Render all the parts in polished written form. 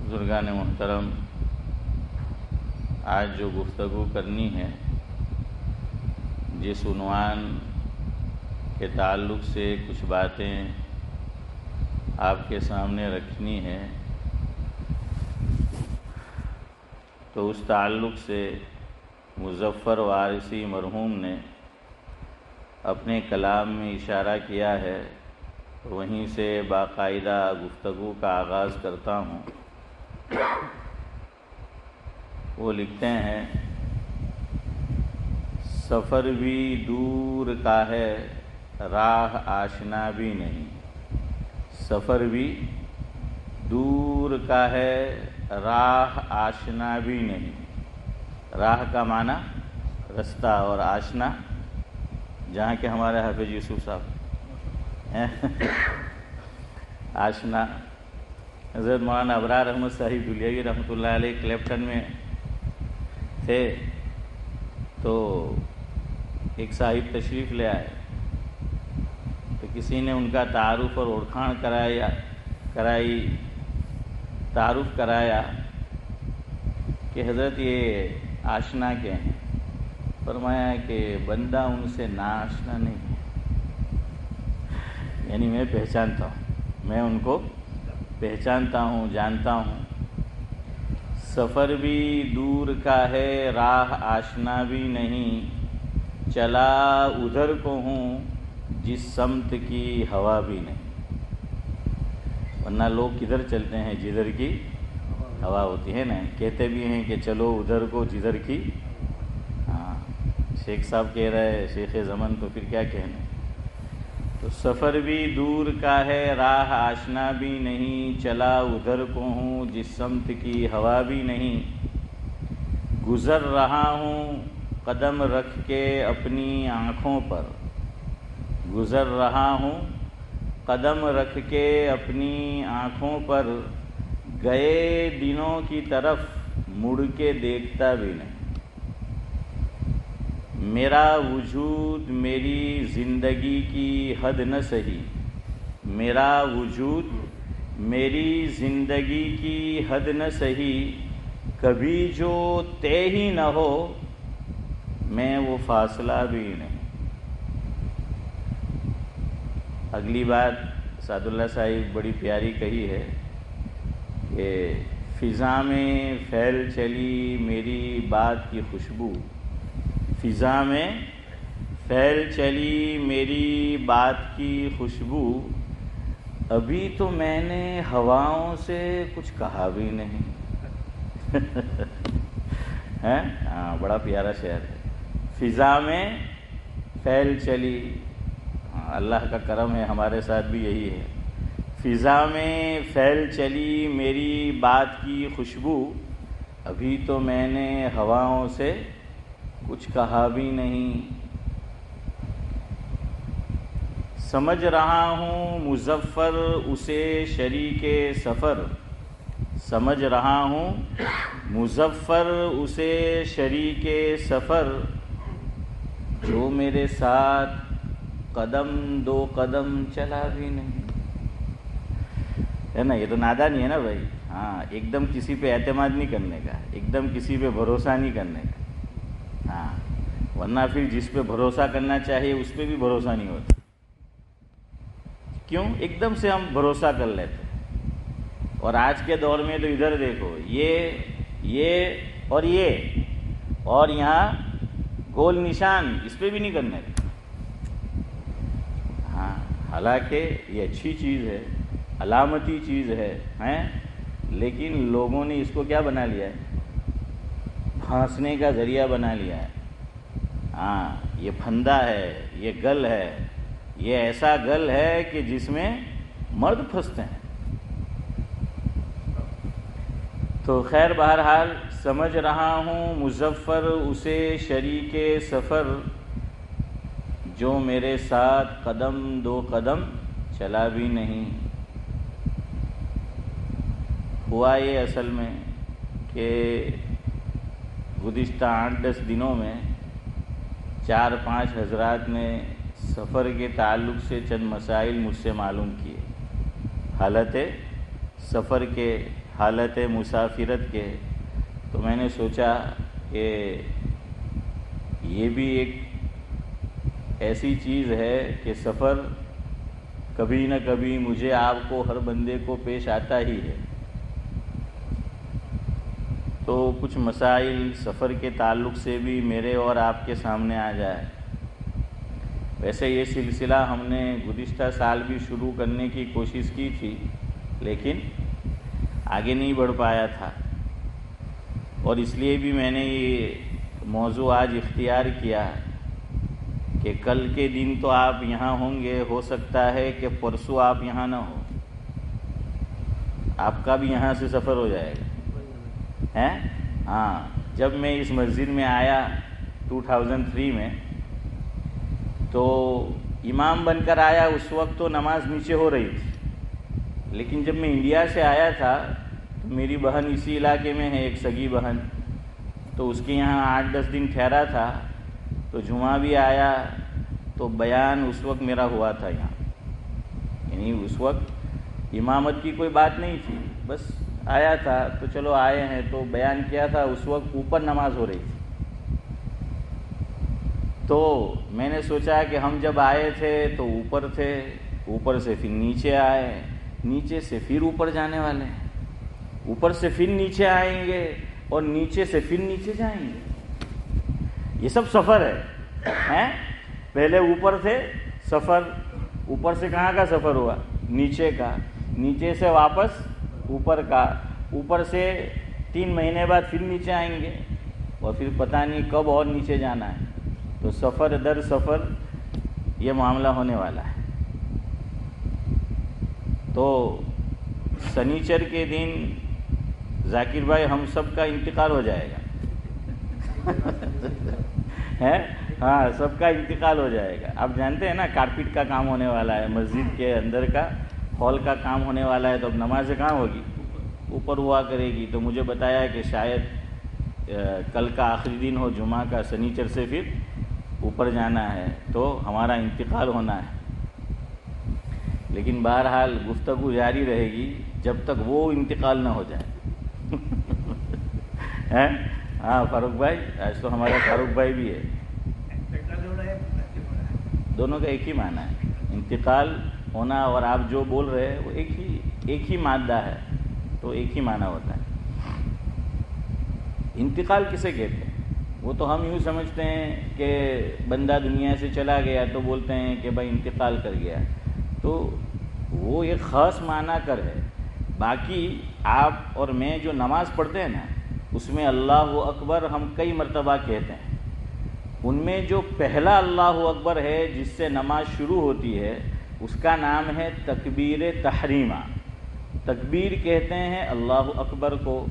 بزرگان محترم، آج جو گفتگو کرنی ہے جس عنوان کے تعلق سے کچھ باتیں آپ کے سامنے رکھنی ہے، تو اس تعلق سے مظفر وارثی مرحوم نے اپنے کلام میں اشارہ کیا ہے، وہیں سے باقاعدہ گفتگو کا آغاز کرتا ہوں۔ وہ لکھتے ہیں، سفر بھی دور کا ہے راہ آشنا بھی نہیں، سفر بھی دور کا ہے راہ آشنا بھی نہیں۔ راہ کا معنی رستہ، اور آشنا جہاں کے ہمارے حافظ یوسف صاحب آشنا حضرت مولانا ابرار احمد صاحب دلیاوی رحمۃ اللہ علیہ کلیپٹن میں تھے، تو ایک صاحب تشریف لے آئے، تو کسی نے ان کا تعارف اور اوڑکھان تعارف کرایا کہ حضرت یہ آشنا کے ہیں۔ فرمایا کہ بندہ ان سے ناآشنا نہیں ہے، یعنی میں پہچانتا ہوں، میں ان کو پہچانتا ہوں، جانتا ہوں۔ سفر بھی دور کا ہے راہ آشنا بھی نہیں، چلا ادھر کو ہوں جس سمت کی ہوا بھی نہیں۔ ورنہ لوگ کدھر چلتے ہیں؟ جدھر کی ہوا ہوتی ہے نا، کہتے بھی ہیں کہ چلو ادھر کو جدھر کی، ہاں شیخ صاحب کہہ رہے، شیخ زمن، تو پھر کیا کہنا۔ تو سفر بھی دور کا ہے راہ آشنا بھی نہیں، چلا ادھر کو ہوں جس سمت کی ہوا بھی نہیں۔ گزر رہا ہوں قدم رکھ کے اپنی آنکھوں پر، گزر رہا ہوں قدم رکھ کے اپنی آنکھوں پر، گئے دنوں کی طرف مڑ کے دیکھتا بھی نہیں۔ میرا وجود میری زندگی کی حد نہ سہی، میرا وجود میری زندگی کی حد نہ سہی، کبھی جو طے ہی نہ ہو میں وہ فاصلہ بھی نہیں۔ اگلی بات سعد اللہ صاحب بڑی پیاری کہی ہے کہ فضا میں پھیل چلی میری بات کی خوشبو، فضا میں پھیل چلی میری بات کی خوشبو، ابھی تو میں نے ہواؤں سے کچھ کہا بھی نہیں۔ ہاں بڑا پیارا شعر ہے، فضا میں پھیل چلی، اللہ کا کرم ہے ہمارے ساتھ بھی یہی ہے۔ فضا میں پھیل چلی میری بات کی خوشبو، ابھی تو میں نے ہواؤں سے کچھ کہا بھی نہیں۔ سمجھ رہا ہوں مظفر اسے شریک سفر، سمجھ رہا ہوں مظفر اسے شریک سفر، جو میرے ساتھ قدم دو قدم چلا بھی نہیں۔ ہے نا، یہ تو نادانی ہے نا بھائی۔ ہاں، ایک دم کسی پہ اعتماد نہیں کرنے کا، ایک دم کسی پہ بھروسہ نہیں کرنے کا، ہاں، ورنہ پھر جس پہ بھروسہ کرنا چاہیے اس پہ بھی بھروسہ نہیں ہوتا۔ کیوں؟ ایک دم سے ہم بھروسہ کر لیتے ہیں۔ اور آج کے دور میں تو ادھر دیکھو، یہ اور یہاں گول نشان، اس پہ بھی نہیں کرنے کا۔ ہاں، حالانکہ یہ اچھی چیز ہے، علامتی چیز ہے، لیکن لوگوں نے اس کو کیا بنا لیا ہے؟ پھانسنے کا ذریعہ بنا لیا ہے۔ ہاں، یہ پھندا ہے، یہ گل ہے، یہ ایسا گل ہے کہ جس میں مرد پھنستے ہیں۔ تو خیر، بہرحال سمجھ رہا ہوں مظفر اسے شریک سفر، جو میرے ساتھ قدم دو قدم چلا بھی نہیں۔ ہوا یہ اصل میں کہ گزشتہ 8-10 دنوں میں 4-5 حضرات نے سفر کے تعلق سے چند مسائل مجھ سے معلوم کیے۔ حالت سفر کے، حالت مسافرت کے، تو میں نے سوچا کہ یہ بھی ایک ایسی چیز ہے کہ سفر کبھی نہ کبھی مجھے، آپ کو، ہر بندے کو پیش آتا ہی ہے۔ تو کچھ مسائل سفر کے تعلق سے بھی میرے اور آپ کے سامنے آ جائے۔ ویسے یہ سلسلہ ہم نے گزشتہ سال بھی شروع کرنے کی کوشش کی تھی، لیکن آگے نہیں بڑھ پایا تھا، اور اس لیے بھی میں نے یہ موضوع آج اختیار کیا کہ کل کے دن تو آپ یہاں ہوں گے، ہو سکتا ہے کہ پرسوں آپ یہاں نہ ہو، آپ کا بھی یہاں سے سفر ہو جائے گا، ہیں؟ ہاں، جب میں اس مسجد میں آیا 2003 میں، تو امام بن کر آیا، اس وقت تو نماز نیچے ہو رہی تھی، لیکن جب میں انڈیا سے آیا تھا تو میری بہن اسی علاقے میں ہے، ایک سگی بہن، تو اس کے یہاں 8-10 دن ٹھہرا تھا، تو جمعہ بھی آیا، تو بیان اس وقت میرا ہوا تھا یہاں، یعنی اس وقت امامت کی کوئی بات نہیں تھی، بس آیا تھا تو چلو آئے ہیں تو بیان کیا تھا، اس وقت اوپر نماز ہو رہی تھی۔ تو میں نے سوچا کہ ہم جب آئے تھے تو اوپر تھے، اوپر سے پھر نیچے آئے، نیچے سے پھر اوپر جانے والے ہیں، اوپر سے پھر نیچے آئیں گے، اور نیچے سے پھر نیچے جائیں گے۔ یہ سب سفر ہے، پہلے اوپر تھے، سفر اوپر سے کہاں کا سفر ہوا؟ نیچے کا، نیچے سے واپس اوپر کا، اوپر سے 3 مہینے بعد پھر نیچے آئیں گے، اور پھر پتہ نہیں کب اور نیچے جانا ہے۔ تو سفر در سفر یہ معاملہ ہونے والا ہے۔ تو سنیچر کے دن ذاکر بھائی ہم سب کا انتقال ہو جائے گا، ہاں، سب کا انتقال ہو جائے گا۔ آپ جانتے ہیں نا، کارپیٹ کا کام ہونے والا ہے، مسجد کے اندر کا ہال کا کام ہونے والا ہے، تو اب نماز کہاں ہوگی؟ اوپر ہوا کرے گی۔ تو مجھے بتایا کہ شاید کل کا آخری دن ہو جمعہ کا، سنیچر سے پھر اوپر جانا ہے، تو ہمارا انتقال ہونا ہے۔ لیکن بہرحال گفتگو جاری رہے گی جب تک وہ انتقال نہ ہو جائے۔ ہاں فاروق بھائی، آج تو ہمارا فاروق بھائی بھی ہے، دونوں کا ایک ہی معنی ہے، انتقال ہونا اور آپ جو بول رہے ہیں وہ ایک ہی مادہ ہے، تو ایک ہی معنی ہوتا ہے۔ انتقال کسے کہتے ہیں؟ وہ تو ہم یوں سمجھتے ہیں کہ بندہ دنیا سے چلا گیا تو بولتے ہیں کہ بھائی انتقال کر گیا، تو وہ ایک خاص معنی کر ہے۔ باقی آپ اور میں جو نماز پڑھتے ہیں نا، اس میں اللہ اکبر ہم کئی مرتبہ کہتے ہیں، ان میں جو پہلا اللہ اکبر ہے جس سے نماز شروع ہوتی ہے، اس کا نام ہے تکبیر تحریمہ۔ تکبیر کہتے ہیں اللہ اکبر کو،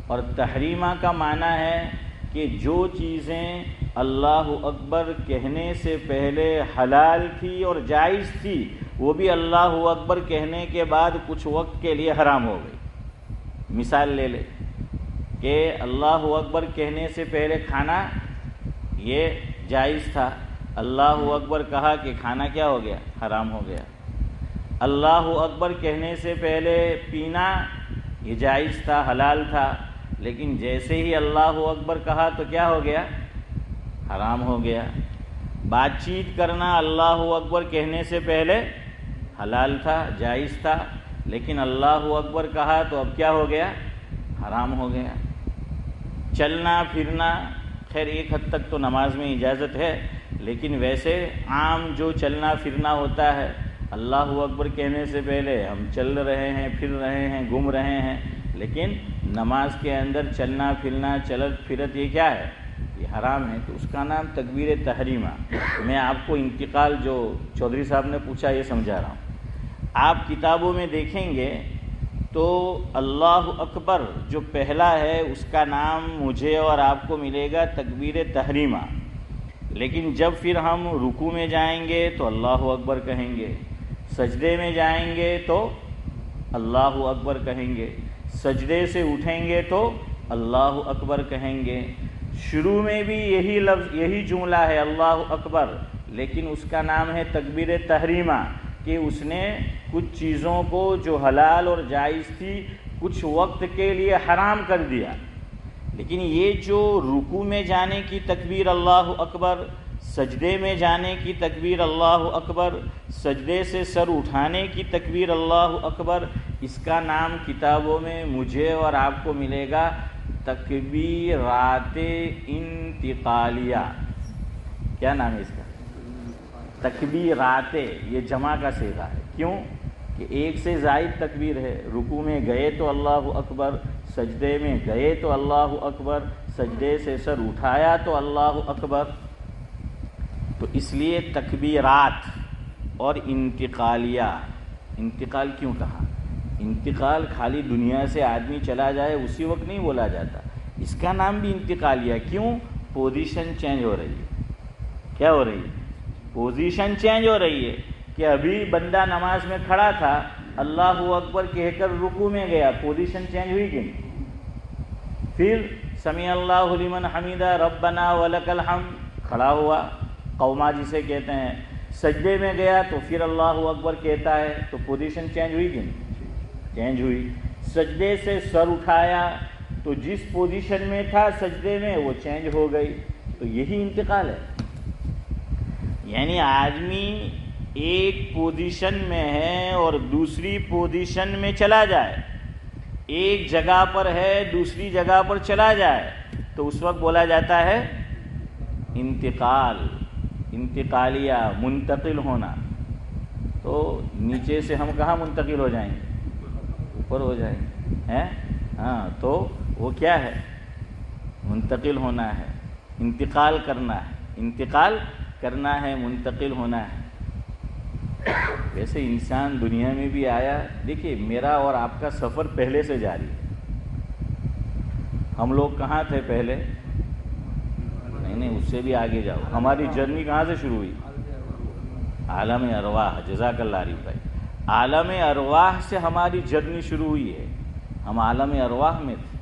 اور تحریمہ کا معنی ہے کہ جو چیزیں اللہ اکبر کہنے سے پہلے حلال تھی اور جائز تھی، وہ بھی اللہ اکبر کہنے کے بعد کچھ وقت کے لیے حرام ہو گئی۔ مثال لے لے کہ اللہ اکبر کہنے سے پہلے کھانا یہ جائز تھا، اللہ اکبر کہا کہ کھانا کیا ہو گیا؟ حرام ہو گیا۔ اللہ اکبر کہنے سے پہلے پینا یہ جائز تھا، حلال تھا، لیکن جیسے ہی اللہ اکبر کہا تو کیا ہو گیا؟ حرام ہو گیا۔ بات چیت کرنا اللہ اکبر کہنے سے پہلے حلال تھا، جائز تھا، لیکن اللہ اکبر کہا تو اب کیا ہو گیا؟ حرام ہو گیا۔ چلنا پھرنا خیر ایک حد تک تو نماز میں اجازت ہے، لیکن ویسے عام جو چلنا پھرنا ہوتا ہے، اللہ اکبر کہنے سے پہلے ہم چل رہے ہیں، پھر رہے ہیں، گھوم رہے ہیں، لیکن نماز کے اندر چلنا پھرنا، چلت پھرت یہ کیا ہے؟ یہ حرام ہے، تو اس کا نام تکبیر تحریمہ۔ میں آپ کو انتقال جو چودھری صاحب نے پوچھا یہ سمجھا رہا ہوں۔ آپ کتابوں میں دیکھیں گے تو اللہ اکبر جو پہلا ہے اس کا نام مجھے اور آپ کو ملے گا تکبیر تحریمہ، لیکن جب پھر ہم رکوع میں جائیں گے تو اللہ اکبر کہیں گے، سجدے میں جائیں گے تو اللہ اکبر کہیں گے، سجدے سے اٹھیں گے تو اللہ اکبر کہیں گے۔ شروع میں بھی یہی لفظ، یہی جملہ ہے اللہ اکبر، لیکن اس کا نام ہے تکبیر تحریمہ۔ کہ اس نے کچھ چیزوں کو جو حلال اور جائز تھی کچھ وقت کے لیے حرام کر دیا، لیکن یہ جو رکوع میں جانے کی تکبیر اللہ اکبر، سجدے میں جانے کی تکبیر اللہ اکبر، سجدے سے سر اٹھانے کی تکبیر اللہ اکبر، اس کا نام کتابوں میں مجھے اور آپ کو ملے گا تکبیرات انتقالیہ۔ کیا نام ہے اس کا؟ تکبیرات، یہ جمع کا صیغہ ہے۔ کیوں؟ کہ ایک سے زائد تکبیر ہے۔ رکوع میں گئے تو اللہ اکبر، سجدے میں گئے تو اللہ اکبر، سجدے سے سر اٹھایا تو اللہ اکبر، تو اس لیے تکبیرات اور انتقالیہ۔ انتقال کیوں کہا؟ انتقال خالی دنیا سے آدمی چلا جائے اسی وقت نہیں بولا جاتا، اس کا نام بھی انتقالیہ۔ کیوں؟ پوزیشن چینج ہو رہی ہے۔ کیا ہو رہی ہے؟ پوزیشن چینج ہو رہی ہے، کہ ابھی بندہ نماز میں کھڑا تھا، اللہ اکبر کہہ کر رکوع میں گیا، پوزیشن چینج ہوئی کہ نہیں؟ پھر سمیع اللہ لمن حمیدہ ربنا ولک الحمد، کھڑا ہوا، قوما جسے کہتے ہیں، سجدے میں گیا تو پھر اللہ اکبر کہتا ہے، تو پوزیشن چینج ہوئی کہ نہیں؟ چینج ہوئی۔ سجدے سے سر اٹھایا تو جس پوزیشن میں تھا سجدے میں وہ چینج ہو گئی، تو یہی انتقال ہے۔ یعنی آدمی ایک پوزیشن میں ہے اور دوسری پوزیشن میں چلا جائے، ایک جگہ پر ہے دوسری جگہ پر چلا جائے، تو اس وقت بولا جاتا ہے انتقال، انتقالیہ، منتقل ہونا۔ تو نیچے سے ہم کہاں منتقل ہو جائیں گے؟ اوپر ہو جائیں گے، ہیں؟ ہاں، تو وہ کیا ہے؟ منتقل ہونا ہے، انتقال کرنا ہے، انتقال کرنا ہے، منتقل ہونا ہے۔ ویسے انسان دنیا میں بھی آیا، دیکھیے میرا اور آپ کا سفر پہلے سے جاری ہے۔ ہم لوگ کہاں تھے پہلے؟ نہیں، اس سے بھی آگے جاؤ۔ ہماری جرنی کہاں سے شروع ہوئی؟ عالم ارواح۔ جزاک اللہ عارف بھائی، عالم ارواح سے ہماری جرنی شروع ہوئی ہے۔ ہم عالم ارواح میں تھے۔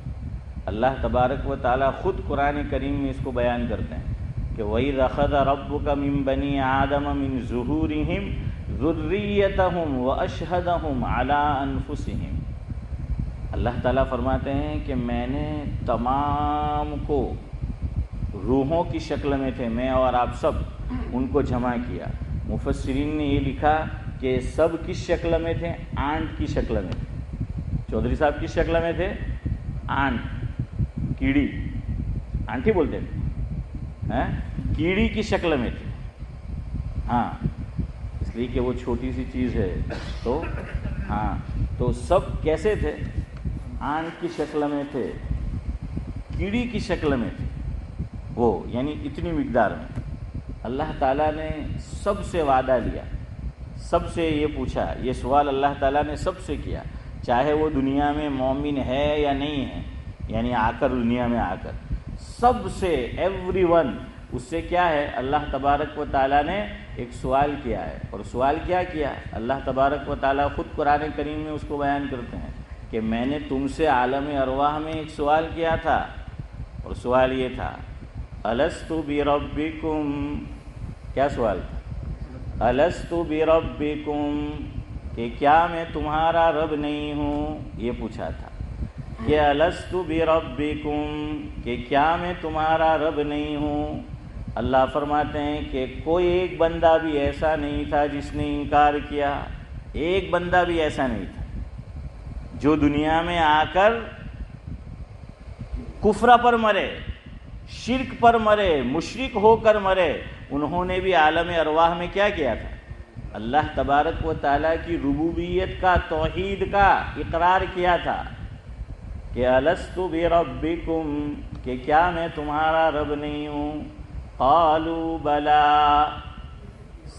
اللہ تبارک و تعالیٰ خود قرآن کریم میں اس کو بیان کرتے ہیں کہ وَإِذْ أَخَذَ رَبُّكَ مِن بَنِي آدَمَ مِن ظُهُورِهِمْ ذُرِّيَّتَهُمْ وَأَشْهَدَهُمْ عَلَىٰ أَنفُسِهِمْ۔ اللہ تعالیٰ فرماتے ہیں کہ میں نے تمام کو روحوں کی شکل میں تھے، میں اور آپ سب ان کو جمع کیا۔ مفسرین نے یہ لکھا کہ سب کس شکل میں تھے؟ آنٹ کی شکل میں تھے۔ چودھری صاحب کس شکل میں تھے؟ آنٹ، کیڑی، آنٹھی بولتے تھے، کیڑی کی شکل میں تھے۔ ہاں، اس لیے کہ وہ چھوٹی سی چیز ہے، تو ہاں، تو سب کیسے تھے؟ آنٹ کی شکل میں تھے، کیڑی کی شکل میں تھے وہ، یعنی اتنی مقدار میں۔ اللہ تعالیٰ نے سب سے وعدہ لیا، سب سے یہ پوچھا، یہ سوال اللہ تعالیٰ نے سب سے کیا، چاہے وہ دنیا میں مومن ہے یا نہیں ہے، یعنی آ کر دنیا میں آ کر سب سے، ایوری ون، اس سے کیا ہے؟ اللہ تبارک و تعالیٰ نے ایک سوال کیا ہے۔ اور سوال کیا کیا؟ اللہ تبارک و تعالیٰ خود قرآن کریم میں اس کو بیان کرتے ہیں کہ میں نے تم سے عالم ارواح میں ایک سوال کیا تھا، اور سوال یہ تھا الست بربکم۔ کیا سوال تھا؟ الست بربکم، کہ کیا میں تمہارا رب نہیں ہوں؟ یہ پوچھا تھا کہ الست بربکم، کہ کیا میں تمہارا رب نہیں ہوں؟ اللہ فرماتے ہیں کہ کوئی ایک بندہ بھی ایسا نہیں تھا جس نے انکار کیا، ایک بندہ بھی ایسا نہیں تھا جو دنیا میں آ کر کفر پر مرے، شرک پر مرے، مشرک ہو کر مرے۔ انہوں نے بھی عالم ارواح میں کیا کیا تھا؟ اللہ تبارک و تعالیٰ کی ربوبیت کا، توحید کا اقرار کیا تھا کہ الست بربکم، کہ کیا میں تمہارا رب نہیں ہوں؟ قالوا بلا،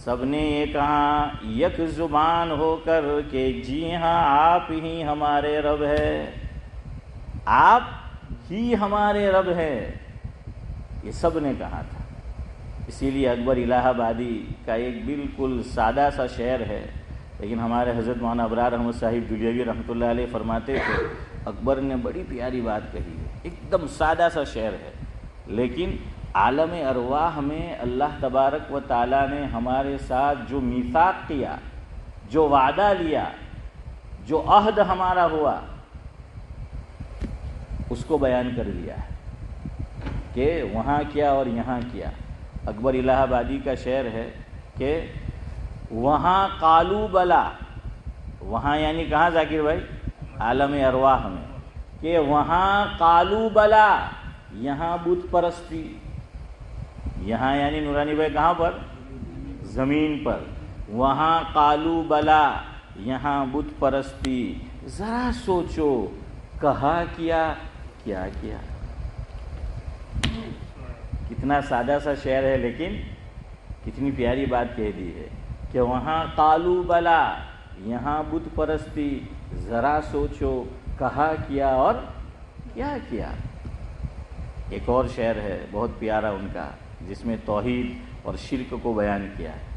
سب نے یہ کہا یک زبان ہو کر کہ جی ہاں آپ ہی ہمارے رب ہے، آپ ہی ہمارے رب ہے، یہ سب نے کہا تھا۔ اسی لیے اکبر الہ آبادی کا ایک بالکل سادہ سا شعر ہے، لیکن ہمارے حضرت مولانا ابرار احمد صاحب دہلوی رحمۃ اللہ علیہ فرماتے تھے اکبر نے بڑی پیاری بات کہی ہے، ایک دم سادہ سا شعر ہے، لیکن عالم ارواح میں اللہ تبارک و تعالیٰ نے ہمارے ساتھ جو میثاق کیا، جو وعدہ لیا، جو عہد ہمارا ہوا، اس کو بیان کر دیا ہے کہ وہاں کیا اور یہاں کیا۔ اکبر الہ آبادی کا شعر ہے کہ وہاں قالو بلا، وہاں یعنی کہاں ذاکر بھائی؟ عالم ارواح میں، کہ وہاں قالو بلا، یہاں بت پرستی، یہاں یعنی نورانی بھائی کہاں پر؟ زمین پر۔ وہاں قالو بلا، یہاں بت پرستی، ذرا سوچو کہا کیا کیا کیا۔ کتنا سادہ سا شعر ہے لیکن کتنی پیاری بات کہہ دی ہے کہ وہاں قالو بلا، یہاں بت پرستی، ذرا سوچو کہا کیا اور کیا کیا۔ ایک اور شعر ہے بہت پیارا ان کا، جس میں توحید اور شرک کو بیان کیا ہے۔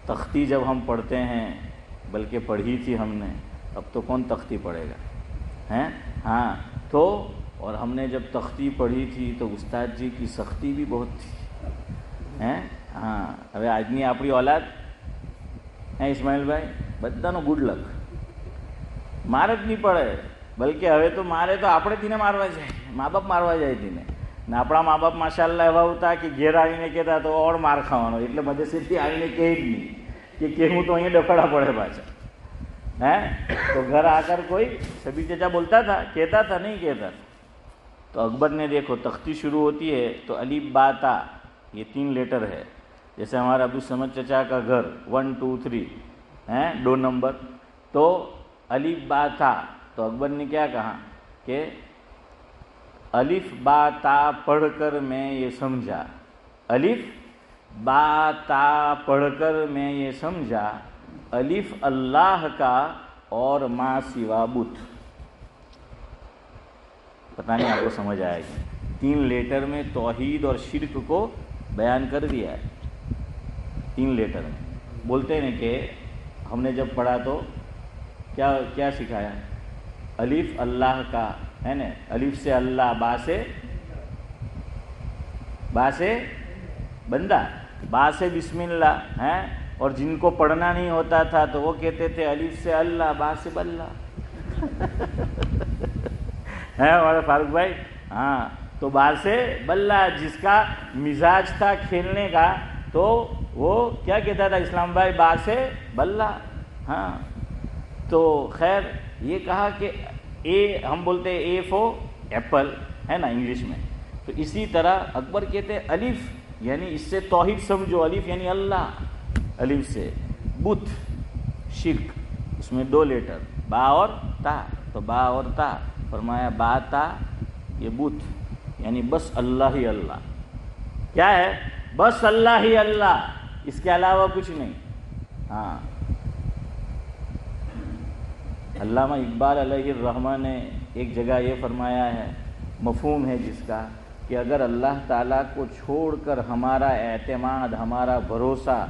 تختی جب ہم پڑھتے ہیں، بلکہ پڑھی تھی ہم نے، اب تو کون تختی پڑھے گا ہیں؟ ہاں تو اور ہم نے جب تختی پڑھی تھی تو استاد جی کی سختی بھی بہت تھی ہیں۔ ہاں ابھی آدمی اپنی اولاد ہیں اسماعیل بھائی બધાનો ગુડ લક માર જ નહીં પડે, બલકે હવે તો મારે તો આપણે તેને મારવા જાય, મા બાપ મારવા જાય તેને ને આપણા મા બાપ માશાલ્લાહ એવા હતા કે ઘેર આવીને કહેતા તો ઓર માર ખાવાનો, એટલે મધેસીથી આવીને કહે જ નહીં કે કહેવું તો અહીંયા ડફડા પડે પાછા ہیں۔ تو گھر آ کر کوئی سبھی چچا بولتا تھا، کہتا تھا نہیں کہتا تھا۔ تو اکبر نے دیکھو تختی شروع ہوتی ہے تو الف با تا، یہ 3 لیٹر ہے، جیسے ہمارا عبدالصمد چچا کا گھر 1 2 3 ہیں 2 نمبر، تو الف با تا، تو اکبر نے کیا کہا کہ الف با تا پڑھ کر میں یہ سمجھا، الف با تا پڑھ کر میں یہ سمجھا، الف اللہ کا اور ما سوا بت۔ پتہ نہیں آپ کو سمجھ آئے گی، 3 لیٹر میں توحید اور شرک کو بیان کر دیا ہے، 3 لیٹر میں۔ بولتے ہیں کہ ہم نے جب پڑھا تو کیا سکھایا؟ الف اللہ کا ہے نا، الف سے اللہ، با سے بندہ، با سے بسم اللہ ہیں، اور جن کو پڑھنا نہیں ہوتا تھا تو وہ کہتے تھے الف سے اللہ، با سے بلہ ہے ہمارے فاروق بھائی۔ ہاں تو با سے بلہ، جس کا مزاج تھا کھیلنے کا تو وہ کیا کہتا تھا اسلام بھائی؟ با سے بلہ۔ ہاں تو خیر یہ کہا کہ اے، ہم بولتے ہیں اے فو ایپل ہے نا انگلش میں، تو اسی طرح اکبر کہتے الف یعنی اس سے توحید سمجھو، الف یعنی اللہ، الف سے بت شرک، اس میں 2 لیٹر با اور تا، تو با اور تا فرمایا با تا یہ بت یعنی بس اللہ ہی اللہ، کیا ہے؟ بس اللہ ہی اللہ، اس کے علاوہ کچھ نہیں۔ ہاں علامہ اقبال علیہ الرحمہ نے ایک جگہ یہ فرمایا ہے، مفہوم ہے جس کا کہ اگر اللہ تعالیٰ کو چھوڑ کر ہمارا اعتماد، ہمارا بھروسہ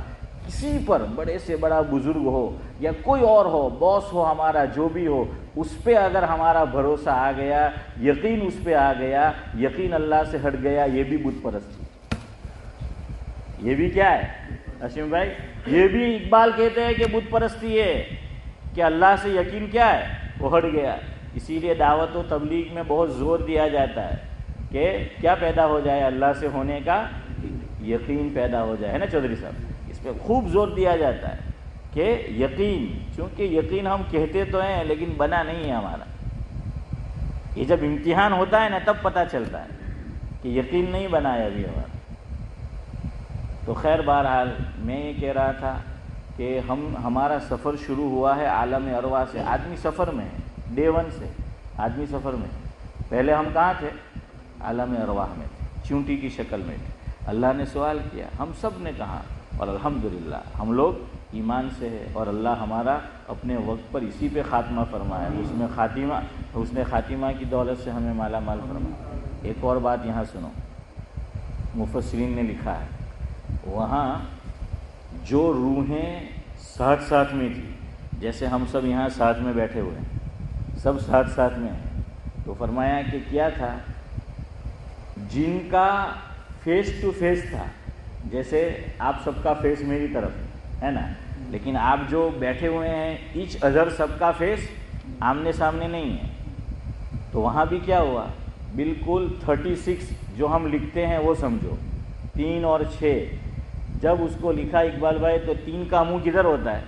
کسی پر، بڑے سے بڑا بزرگ ہو یا کوئی اور ہو، باس ہو ہمارا جو بھی ہو، اس پہ اگر ہمارا بھروسہ آ گیا، یقین اس پہ آ گیا، یقین اللہ سے ہٹ گیا، یہ بھی بت پرستی، یہ بھی کیا ہے اسیم بھائی؟ یہ بھی اقبال کہتے ہیں کہ بت پرستی ہے، کہ اللہ سے یقین کیا ہے؟ وہ ہٹ گیا۔ اسی لیے دعوت و تبلیغ میں بہت زور دیا جاتا ہے کہ کیا پیدا ہو جائے؟ اللہ سے ہونے کا یقین پیدا ہو جائے، ہے نا چودھری صاحب؟ اس پہ خوب زور دیا جاتا ہے کہ یقین، چونکہ یقین ہم کہتے تو ہیں لیکن بنا نہیں ہے ہمارا، یہ جب امتحان ہوتا ہے نا تب پتہ چلتا ہے کہ یقین نہیں بنا ہے ابھی ہمارا۔ تو خیر بہرحال میں یہ کہہ رہا تھا کہ ہمارا سفر شروع ہوا ہے عالم ارواح سے، آدمی سفر میں ہے، ڈے 1 سے آدمی سفر میں ہے۔ پہلے ہم کہاں تھے؟ عالم ارواح میں تھے، چونٹی کی شکل میں تھے۔ اللہ نے سوال کیا، ہم سب نے کہا، اور الحمدللہ ہم لوگ ایمان سے ہے، اور اللہ ہمارا اپنے وقت پر اسی پہ خاتمہ فرمایا، اس میں خاتمہ کی دولت سے ہمیں مالا مال فرمایا۔ ایک اور بات یہاں سنو، مفسرین نے لکھا ہے وہاں جو روحیں ساتھ میں تھی، جیسے ہم سب یہاں ساتھ میں بیٹھے ہوئے ہیں، سب ساتھ میں ہیں، تو فرمایا کہ کیا تھا، جن کا فیس ٹو فیس تھا، جیسے آپ سب کا فیس میری طرف ہے نا، لیکن آپ جو بیٹھے ہوئے ہیں ایچ ادر سب کا فیس آمنے سامنے نہیں ہے. تو وہاں بھی کیا ہوا؟ بالکل 36 جو ہم لکھتے ہیں وہ سمجھو 3 اور 6. جب اس کو لکھا اقبال بھائی تو 3 کا منہ کدھر ہوتا ہے؟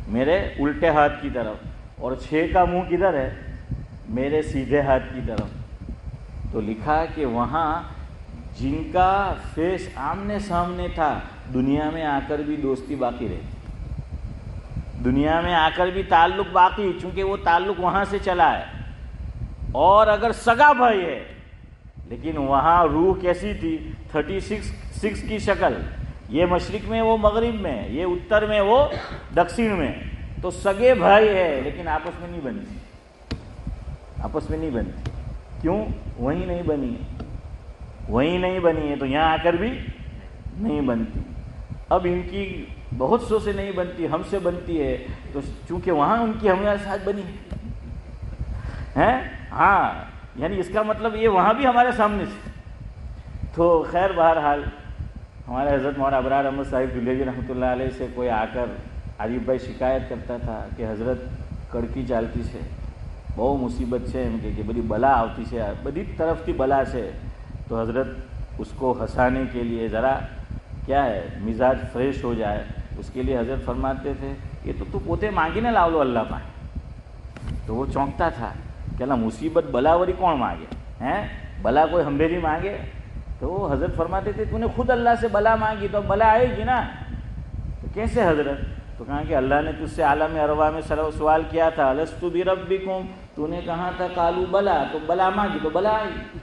میرے الٹے ہاتھ کی طرف. اور 6 کا منہ کدھر ہے؟ میرے سیدھے ہاتھ کی طرف. تو لکھا کہ وہاں جن کا فیس آمنے سامنے تھا دنیا میں آ کر بھی دوستی باقی رہی, دنیا میں آ کر بھی تعلق باقی, چونکہ وہ تعلق وہاں سے چلا ہے. اور اگر سگا بھائی ہے لیکن وہاں روح کیسی تھی؟ 36 کی شکل, یہ مشرق میں وہ مغرب میں, یہ اتر میں وہ دکشن میں. تو سگے بھائی ہے لیکن آپس میں نہیں بنتی, آپس میں نہیں بنتی. کیوں؟ وہیں نہیں بنی ہے, وہیں نہیں بنی ہے تو یہاں آ کر بھی نہیں بنتی. اب ان کی بہت سو سے نہیں بنتی, ہم سے بنتی ہے. تو چونکہ وہاں ان کی ہمارے ساتھ بنی ہے, ہاں, یعنی اس کا مطلب یہ وہاں بھی ہمارے سامنے سے. تو خیر بہرحال ہمارے حضرت مولانا ابرار احمد صاحب دلیجی رحمۃ اللہ علیہ سے کوئی آ کر عریف بھائی شکایت کرتا تھا کہ حضرت کڑکی چالتی سے بہت مصیبت سے એમ کہ بڑی بلا આવતી છે, બધી તરફથી બલા છે. تو حضرت اس کو ہنسانے کے لیے ذرا کیا ہے مزاج فریش ہو جائے اس کے لیے حضرت فرماتے تھے یہ تو پوتے مانگی نہ لاو اللہ پائے. تو وہ چونکتا تھا کہ اللہ مصیبت بلا وری کون مانگے ہیں, بلا کوئی ہمبیری مانگے. تو وہ حضرت فرماتے تھے تو نے خود اللہ سے بلا مانگی تو بلا آئے گی نا. تو کیسے حضرت؟ تو کہا کہ اللہ نے تجھ سے عالم ارواح میں سوال کیا تھا الستو بربکم, تو نے کہا تھا قالوا بلا, تو بلا مانگی تو بلا آئی.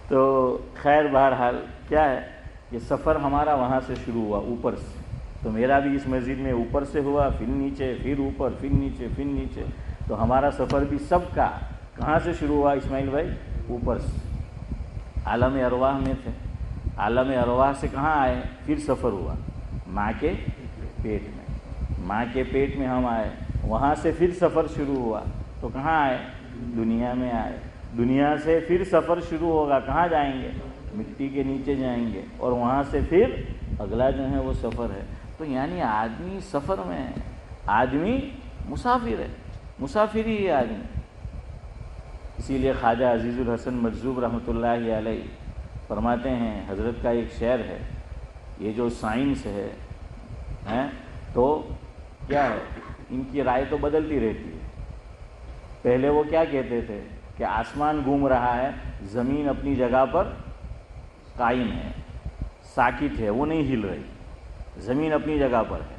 تو خیر بہرحال کیا ہے یہ سفر ہمارا وہاں سے شروع ہوا اوپر سے. تو میرا بھی اس مسجد میں اوپر سے ہوا, پھر نیچے, پھر اوپر, پھر نیچے, پھر نیچے. تو ہمارا سفر بھی سب کا کہاں سے شروع ہوا اسماعیل بھائی؟ اوپر سے. عالم ارواح میں تھے, عالم ارواح سے کہاں آئے؟ پھر سفر ہوا ماں کے پیٹ میں, ماں کے پیٹ میں ہم آئے, وہاں سے پھر سفر شروع ہوا تو کہاں آئے؟ دنیا میں آئے. دنیا سے پھر سفر شروع ہوگا, کہاں جائیں گے؟ مٹی کے نیچے جائیں گے, اور وہاں سے پھر اگلا جو ہے وہ سفر ہے. تو یعنی آدمی سفر میں ہے, آدمی مسافر ہے, مسافر ہی ہے آدمی. اسی لیے خواجہ عزیز الحسن مجذوب رحمۃ اللہ علیہ فرماتے ہیں, حضرت کا ایک شعر ہے, یہ جو سائنس ہے تو کیا ہے ان کی رائے تو بدلتی رہتی ہے. پہلے وہ کیا کہتے تھے کہ آسمان گھوم رہا ہے, زمین اپنی جگہ پر قائم ہے, ساکت ہے, وہ نہیں ہل رہی, زمین اپنی جگہ پر ہے.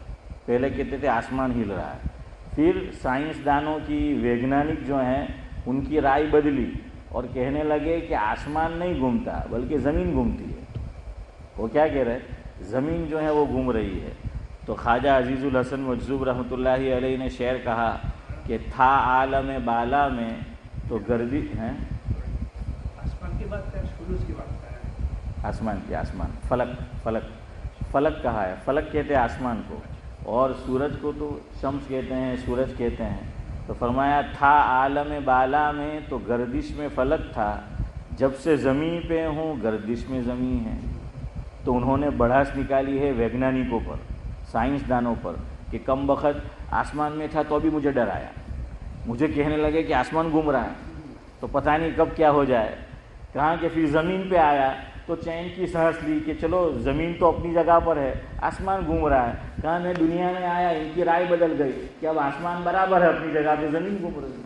پہلے کہتے تھے آسمان ہل رہا ہے. پھر سائنسدانوں کی ویگنانک جو ہیں ان کی رائے بدلی اور کہنے لگے کہ آسمان نہیں گھومتا بلکہ زمین گھومتی ہے. وہ کیا کہہ رہے؟ زمین جو ہے وہ گھوم رہی ہے. تو خواجہ عزیز الحسن مجذوب رحمۃ اللہ علیہ نے شعر کہا کہ تھا عالم بالا میں تو گردی ہیں, آسمان کی بات کر, شروع کی بات کر, آسمان کی, آسمان, فلک, فلک, فلک کہا ہے, فلک کہتے ہیں آسمان کو, اور سورج کو تو شمس کہتے ہیں, سورج کہتے ہیں. تو فرمایا تھا عالم بالا میں تو گردش میں فلک تھا, جب سے زمین پہ ہوں گردش میں زمین ہے. تو انہوں نے بڑھاس نکالی ہے ویگنانکوں پر, سائنسدانوں پر, کہ کم بخت آسمان میں تھا تو بھی مجھے ڈر آیا, مجھے کہنے لگے کہ آسمان گھوم رہا ہے تو پتہ نہیں کب کیا ہو جائے. کہاں کہ پھر زمین پہ آیا تو چین کی سانس لی کہ چلو زمین تو اپنی جگہ پر ہے, آسمان گھوم رہا ہے. کہاں میں دنیا میں آیا, ان کی رائے بدل گئی کہ اب آسمان برابر ہے اپنی جگہ پہ, زمین گھوم رہی ہے.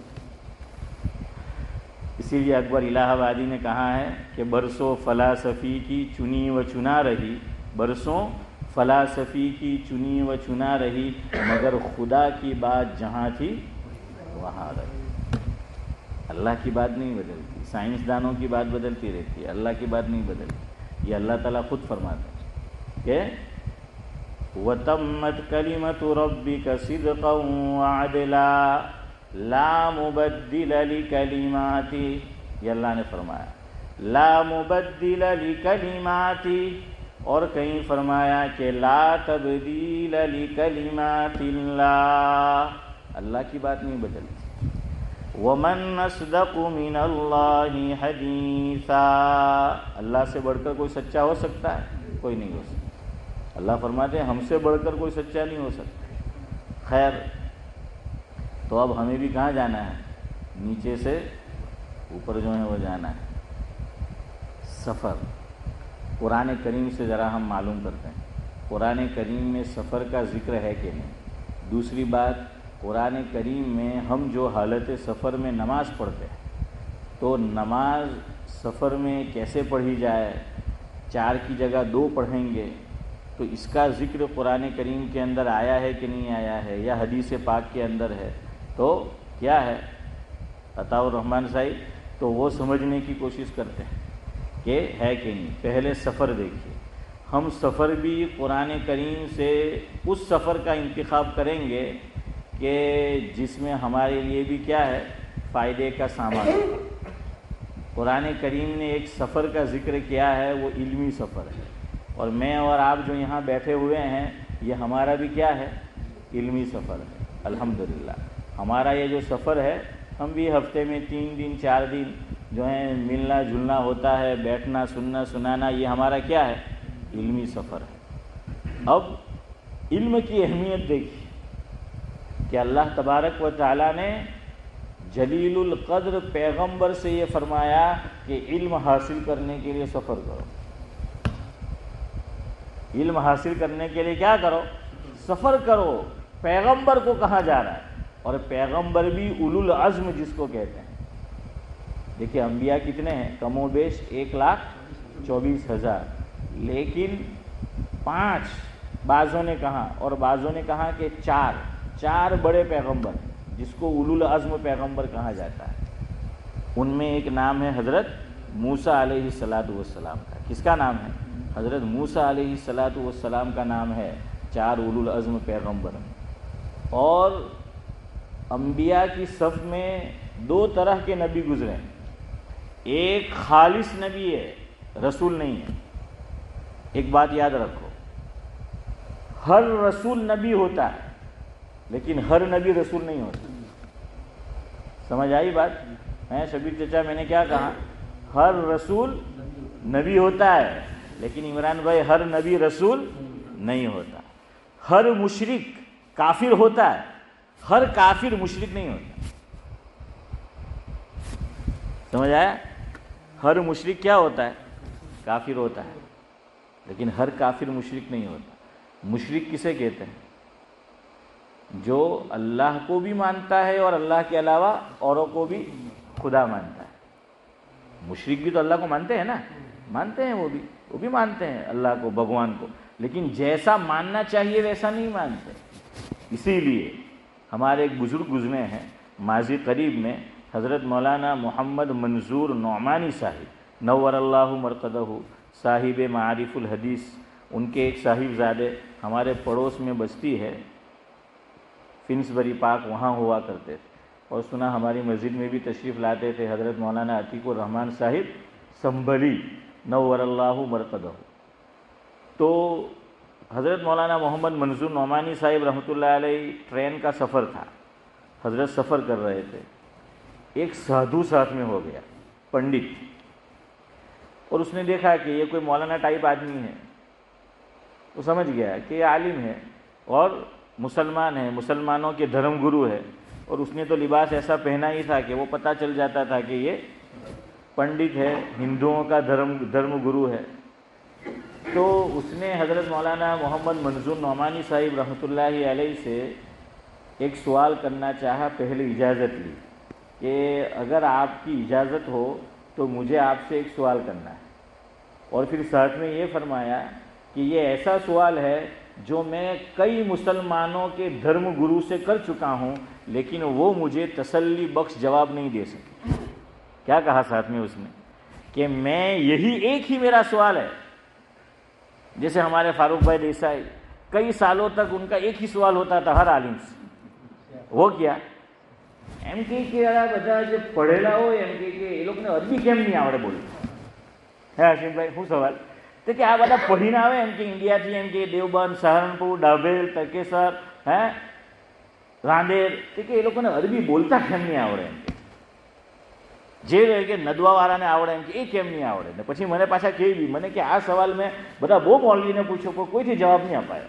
اسی لیے اکبر الہ آبادی نے کہا ہے کہ برسوں فلاسفی کی چنی و چنا رہی, برسوں فلاسفی کی چنی و چنا رہی, مگر خدا کی بات جہاں تھی وہاں رہی. اللہ کی بات نہیں بدلتی, سائنسدانوں کی بات بدلتی رہتی ہے, اللہ کی بات نہیں بدلتی. یہ اللہ تعالیٰ خود فرماتے ہیں کہ وَتَمَّتْ كَلِمَةُ رَبِّكَ صِدْقًا وَعَدْلًا لَا مُبَدِّلَ لِكَلِمَاتِهِ. یہ اللہ نے فرمایا لا مبدل لکلماتی, اور کہیں فرمایا کہ لا تبدیل لکلمات اللہ, اللہ کی بات نہیں بدلتی. ومن اصدق من اللہ حدیثا, اللہ سے بڑھ کر کوئی سچا ہو سکتا ہے؟ کوئی نہیں ہو سکتا. اللہ فرماتے ہیں ہم سے بڑھ کر کوئی سچا نہیں ہو سکتا. خیر، تو اب ہمیں بھی کہاں جانا ہے؟ نیچے سے اوپر جو ہے وہ جانا ہے. سفر قرآن کریم سے ذرا ہم معلوم کرتے ہیں، قرآن کریم میں سفر کا ذکر ہے کہ نہیں. دوسری بات، قرآن کریم میں ہم جو حالت سفر میں نماز پڑھتے ہیں تو نماز سفر میں کیسے پڑھی جائے، 4 کی جگہ 2 پڑھیں گے، تو اس کا ذکر قرآن کریم کے اندر آیا ہے کہ نہیں آیا ہے، یا حدیث پاک کے اندر ہے تو کیا ہے عطاء الرحمن صاحب؟ تو وہ سمجھنے کی کوشش کرتے ہیں کہ ہے کہ نہیں. پہلے سفر دیکھیے. ہم سفر بھی قرآن کریم سے اس سفر کا انتخاب کریں گے کہ جس میں ہمارے لیے بھی کیا ہے، فائدے کا سامان ہے. قرآن کریم نے ایک سفر کا ذکر کیا ہے، وہ علمی سفر ہے، اور میں اور آپ جو یہاں بیٹھے ہوئے ہیں یہ ہمارا بھی کیا ہے، علمی سفر ہے. الحمدللہ ہمارا یہ جو سفر ہے، ہم بھی ہفتے میں 3 دن 4 دن جو ہے ملنا جلنا ہوتا ہے، بیٹھنا سننا سنانا، یہ ہمارا کیا ہے، علمی سفر ہے. اب علم کی اہمیت دیکھیے کہ اللہ تبارک و تعالیٰ نے جلیل القدر پیغمبر سے یہ فرمایا کہ علم حاصل کرنے کے لیے سفر کرو. علم حاصل کرنے کے لیے کیا کرو، سفر کرو. پیغمبر کو کہا جا رہا ہے، اور پیغمبر بھی اولو العزم جس کو کہتے ہیں. دیکھیے انبیاء کتنے ہیں، کم و بیش 1,24,000، لیکن 5 بعضوں نے کہا، اور بعضوں نے کہا کہ 4 بڑے پیغمبر جس کو اولو العزم پیغمبر کہا جاتا ہے. ان میں ایک نام ہے حضرت موسیٰ علیہ السلام کا. کس کا نام ہے؟ حضرت موسیٰ علیہ السلام کا نام ہے 4 اولو العزم پیغمبر میں. اور انبیاء کی صف میں 2 طرح کے نبی گزرے ہیں. ایک خالص نبی ہے، رسول نہیں ہے. ایک بات یاد رکھو، ہر رسول نبی ہوتا ہے لیکن ہر نبی رسول نہیں ہوتا. سمجھ آئی بات؟ شبیر چچا میں نے کیا کہا؟ ہر رسول نبی ہوتا ہے لیکن عمران بھائی ہر نبی رسول نہیں ہوتا. ہر مشرک کافر ہوتا ہے، ہر کافر مشرک نہیں ہوتا. سمجھ آیا؟ ہر مشرک کیا ہوتا ہے؟ کافر ہوتا ہے، لیکن ہر کافر مشرک نہیں ہوتا. مشرک کسے کہتے ہیں؟ جو اللہ کو بھی مانتا ہے اور اللہ کے علاوہ اوروں کو بھی خدا مانتا ہے. مشرک بھی تو اللہ کو مانتے ہیں نا، مانتے ہیں، وہ بھی مانتے ہیں اللہ کو، بھگوان کو، لیکن جیسا ماننا چاہیے ویسا نہیں مانتے. اسی لیے ہمارے ایک بزرگ گزرے ہیں ماضی قریب میں، حضرت مولانا محمد منظور نعمانی صاحب نور اللہ مرقدہ، صاحب معارف الحدیث. ان کے ایک صاحبزادے ہمارے پڑوس میں بستی ہے فنسبری پاک، وہاں ہوا کرتے تھے، اور سنا ہماری مسجد میں بھی تشریف لاتے تھے. حضرت مولانا عتیق الرحمن صاحب سنبھلی نور اللہ مرقدہ. تو حضرت مولانا محمد منظور نعمانی صاحب رحمۃ اللہ علیہ ٹرین کا سفر تھا، حضرت سفر کر رہے تھے. ایک سادھو ساتھ میں ہو گیا، پنڈت، اور اس نے دیکھا کہ یہ کوئی مولانا ٹائپ آدمی ہے. وہ سمجھ گیا کہ یہ عالم ہے اور مسلمان ہے، مسلمانوں کے دھرم گرو ہے. اور اس نے تو لباس ایسا پہنا ہی تھا کہ وہ پتہ چل جاتا تھا کہ یہ پنڈت ہے، ہندوؤں کا دھرم گرو ہے. تو اس نے حضرت مولانا محمد منظور نعمانی صاحب رحمۃ اللہ علیہ سے ایک سوال کرنا چاہا. پہلے اجازت لی کہ اگر آپ کی اجازت ہو تو مجھے آپ سے ایک سوال کرنا ہے. اور پھر ساتھ میں یہ فرمایا کہ یہ ایسا سوال ہے جو میں کئی مسلمانوں کے دھرم گرو سے کر چکا ہوں، لیکن وہ مجھے تسلی بخش جواب نہیں دے سکے. کیا کہا ساتھ میں اس نے کہ میں یہی ایک ہی میرا سوال ہے. جیسے ہمارے فاروق بھائی دیسائی کئی سالوں تک ان کا ایک ہی سوال ہوتا تھا ہر عالم سے. وہ کیا؟ એમ કે બધા જે પઢેલા હોય એમ કે એ લોકોને અરબી કેમ નહીં આવડે બોલવું? હે હસીમભાઈ, શું સવાલ? તો કે આ બધા પઢીને આવે એમ કે ઇન્ડિયાથી, એમ કે દેવબંધ, સહારનપુર, ડાભેલ, તકેસર, રાંદેર, કે એ લોકોને અરબી બોલતા કેમ નહીં આવડે? એમ જે રહે કે નદવાવાળાને આવડે એમ કે એ કેમ નહીં આવડે. ને પછી મને પાછા કહી મને કે આ સવાલ મેં બધા બહુ મૌલવીને પૂછ્યો પણ કોઈથી જવાબ નહીં અપાયા.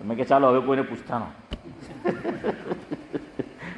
તો મેં કે ચાલો હવે કોઈને પૂછતા ન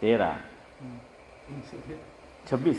13, 26,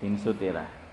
313.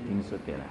313.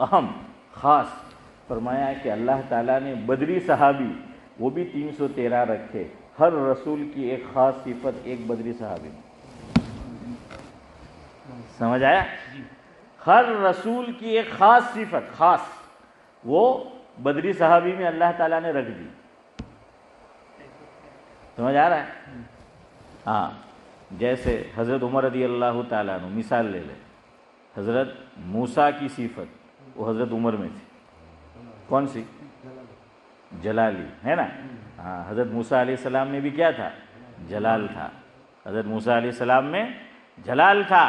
اہم خاص فرمایا کہ اللہ تعالیٰ نے بدری صحابی وہ بھی 313 رکھے، ہر رسول کی ایک خاص صفت ایک بدری صحابی میں، سمجھ آیا؟ ہر رسول کی ایک خاص صفت خاص وہ بدری صحابی میں اللہ تعالیٰ نے رکھ دی، سمجھ آ رہا ہے؟ ہاں، جیسے حضرت عمر رضی اللہ تعالیٰ عنہ مثال لے لیں، حضرت موسیٰ کی صفت وہ حضرت عمر میں تھی، کون سی؟ جلالی، ہے نا؟ ہاں، حضرت موسیٰ علیہ السلام میں بھی کیا تھا؟ جلال تھا، حضرت موسیٰ علیہ السلام میں جلال تھا،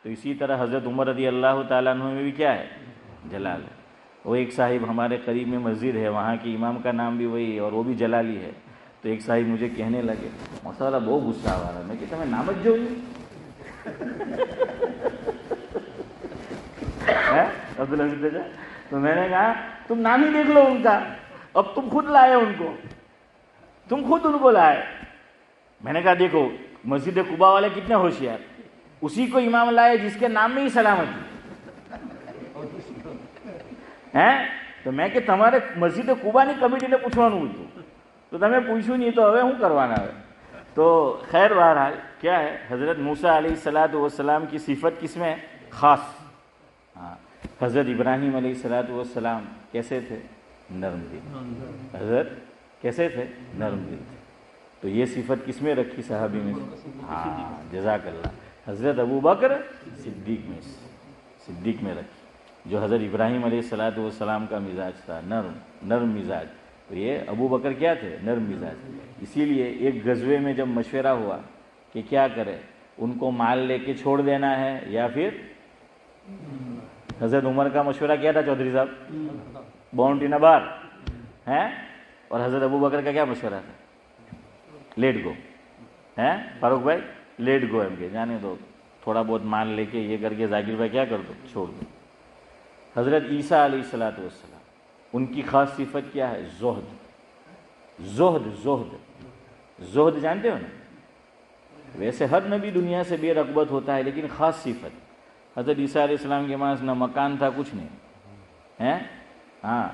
تو اسی طرح حضرت عمر رضی اللہ تعالیٰ عنہ میں بھی کیا ہے؟ جلال ہے۔ وہ ایک صاحب ہمارے قریب میں مسجد ہے، وہاں کی امام کا نام بھی وہی ہے اور وہ بھی جلالی ہے، تو ایک صاحب مجھے کہنے لگے مسئلہ بہت غصہ آ رہا ہے، میں کہتا میں نامت جو تو میں نے کہا تم نام ہی دیکھ لو ان کا، اب تم خود لائے ان کو، تم خود ان کو لائے۔ میں نے کہا دیکھو مسجد قباء والے کتنے ہوشیار، اسی کو امام لائے جس کے نام میں ہی سلامتی ہے، تو میں کہ تمہارے مسجد قباء ની કમિટીને પૂછવાનું હતું તો તમે પૂછ્યું નહીં તો હવે શું કરવાના હવે؟ تو خیر بہرحال کیا ہے، حضرت موسیٰ علیہ السلام کی صفت کس میں؟ خاص۔ ہاں، حضرت ابراہیم علیہ السلام کیسے تھے؟ نرم دل۔ حضرت کیسے تھے؟ نرم دل تھے، تو یہ صفت کس میں رکھی صحابی میں؟ ہاں، جزاک اللہ، حضرت ابو بکر صدیق میں رکھی، جو حضرت ابراہیم علیہ السلام کا مزاج تھا نرم مزاج، تو یہ ابو بکر کیا تھے؟ نرم مزاج۔ اسی لیے ایک غزوے میں جب مشورہ ہوا کہ کیا کرے، ان کو مال لے کے چھوڑ دینا ہے یا پھر، حضرت عمر کا مشورہ کیا تھا چودھری صاحب؟ باؤنڈری نہ بار ہے، اور حضرت ابو بکر کا کیا مشورہ تھا؟ لیٹ گو ہے، فاروق بھائی لیٹ گو، کے جانے دو، تھوڑا بہت مال لے کے یہ کر کے ذاکر بھائی کیا کر دو، چھوڑ دو۔ حضرت عیسیٰ علیہ السلام ان کی خاص صفت کیا ہے؟ زہد جانتے ہو نا؟ ویسے ہر نبی دنیا سے بے رغبت ہوتا ہے، لیکن خاص صفت حضرت عیسیٰ علیہ السلام کے پاس نہ مکان تھا، کچھ نہیں ہے، ہاں،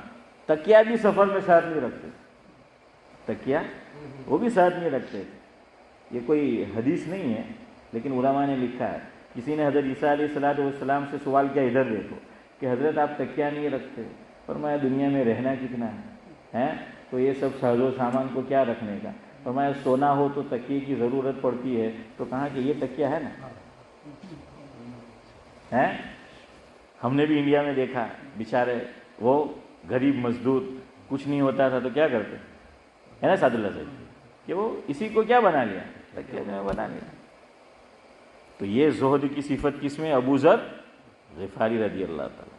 تکیہ بھی سفر میں ساتھ نہیں رکھتے، تکیہ وہ بھی ساتھ نہیں رکھتے تھے، یہ کوئی حدیث نہیں ہے لیکن علماء نے لکھا ہے، کسی نے حضرت عیسیٰ علیہ السلام سے سوال کیا، ادھر دیکھو کہ حضرت آپ تکیہ نہیں رکھتے، فرمایا دنیا میں رہنا کتنا ہے، تو یہ سب ساز و سامان کو کیا رکھنے کا، فرمایا سونا ہو تو تکیے کی ضرورت پڑتی ہے، تو کہا کہ یہ تکیہ ہے نا، ہم نے بھی انڈیا میں دیکھا بیچارے وہ غریب مزدور، کچھ نہیں ہوتا تھا تو کیا کرتے ہے نا سعد اللہ صاحب، کہ وہ اسی کو کیا بنا لیا، تکیہ جو بنا لیا۔ تو یہ زہد کی صفت کس میں؟ ابو ذر غفاری رضی اللہ تعالیٰ،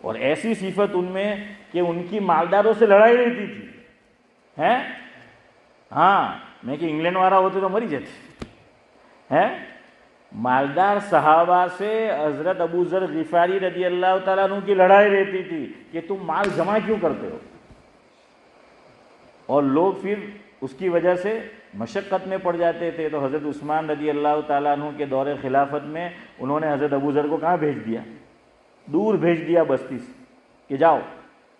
اور ایسی صفت ان میں کہ ان کی مالداروں سے لڑائی رہتی تھی، ہاں، میں کہ انگلینڈ والا ہوتے تو مری جاتے، مالدار صحابہ سے حضرت ابو ذر غفاری رضی اللہ تعالیٰ عنہ کی لڑائی رہتی تھی کہ تم مال جمع کیوں کرتے ہو، اور لوگ پھر اس کی وجہ سے مشقت میں پڑ جاتے تھے، تو حضرت عثمان رضی اللہ تعالیٰ عنہ کے دور خلافت میں انہوں نے حضرت ابو ذر کو کہاں بھیج دیا؟ دور بھیج دیا بستی سے، کہ جاؤ،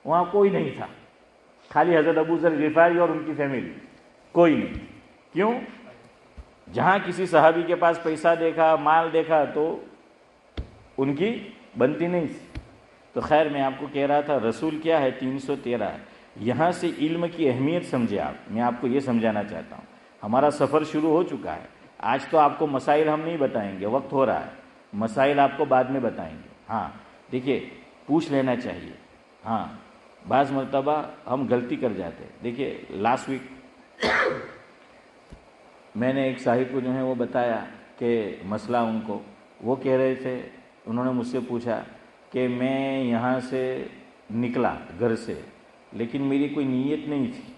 وہاں کوئی نہیں تھا، خالی حضرت ابو ذر غفاری اور ان کی فیملی، کوئی نہیں۔ کیوں؟ جہاں کسی صحابی کے پاس پیسہ دیکھا، مال دیکھا، تو ان کی بنتی نہیں تھی۔ تو خیر میں آپ کو کہہ رہا تھا رسول کیا ہے؟ 313۔ یہاں سے علم کی اہمیت سمجھے آپ، میں آپ کو یہ سمجھانا چاہتا ہوں، ہمارا سفر شروع ہو چکا ہے، آج تو آپ کو مسائل ہم نہیں بتائیں گے، وقت ہو رہا ہے، مسائل آپ کو بعد میں بتائیں گے۔ ہاں دیکھیے، پوچھ لینا چاہیے، ہاں، بعض مرتبہ ہم غلطی کر جاتے ہیں۔ دیکھیے لاسٹ ویک میں نے ایک صاحب کو جو ہے وہ بتایا کہ مسئلہ ان کو، وہ کہہ رہے تھے، انہوں نے مجھ سے پوچھا کہ میں یہاں سے نکلا گھر سے، لیکن میری کوئی نیت نہیں تھی